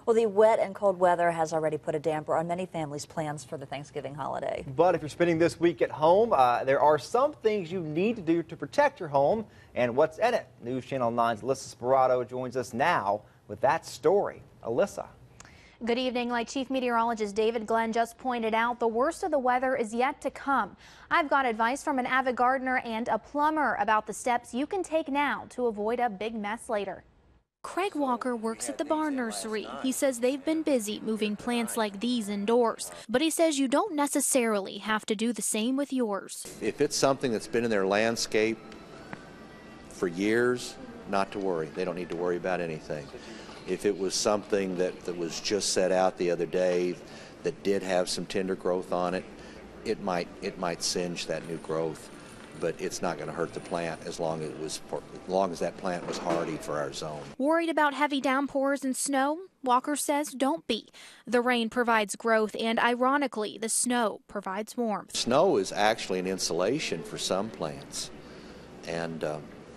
Well, the wet and cold weather has already put a damper on many families' plans for the Thanksgiving holiday. But if you're spending this week at home, there are some things you need to do to protect your home and what's in it. News Channel 9's Alyssa Sperato joins us now with that story. Alyssa. Good evening. Like Chief Meteorologist David Glenn just pointed out, the worst of the weather is yet to come. I've got advice from an avid gardener and a plumber about the steps you can take now to avoid a big mess later. Craig Walker works at the Barn Nursery. He says they've been busy moving plants like these indoors, but he says you don't necessarily have to do the same with yours. If it's something that's been in their landscape for years, not to worry. They don't need to worry about anything. If it was something that was just set out the other day that did have some tender growth on it, it might singe that new growth, but it's not going to hurt the plant as long as that plant was hardy for our zone. Worried about heavy downpours and snow? Walker says don't be. The rain provides growth, and ironically, the snow provides warmth. Snow is actually an insulation for some plants, and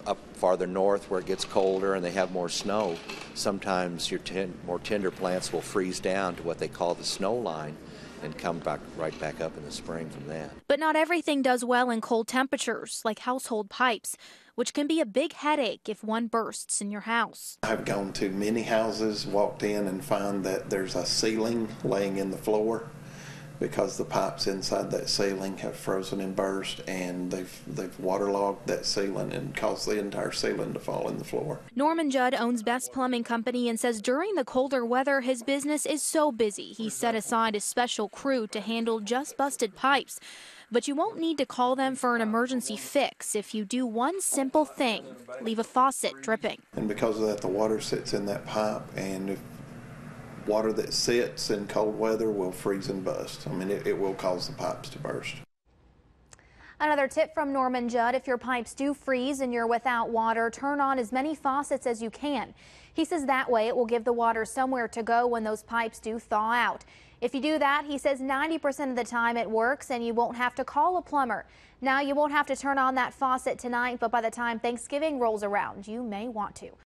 up farther north where it gets colder and they have more snow, sometimes your more tender plants will freeze down to what they call the snow line and come right back up in the spring from that. But not everything does well in cold temperatures, like household pipes, which can be a big headache if one bursts in your house. I've gone to many houses, walked in and found that there's a ceiling laying in the floor because the pipes inside that ceiling have frozen and burst, and they've waterlogged that ceiling and caused the entire ceiling to fall in the floor. Norman Judd owns Best Plumbing Company and says during the colder weather, his business is so busy he set aside a special crew to handle just busted pipes. But you won't need to call them for an emergency fix if you do one simple thing: leave a faucet dripping. And because of that, the water sits in that pipe, and if water that sits in cold weather will freeze and bust. I mean, it will cause the pipes to burst. Another tip from Norman Judd: if your pipes do freeze and you're without water, turn on as many faucets as you can. He says that way it will give the water somewhere to go when those pipes do thaw out. If you do that, he says 90% of the time it works and you won't have to call a plumber. Now, you won't have to turn on that faucet tonight, but by the time Thanksgiving rolls around, you may want to.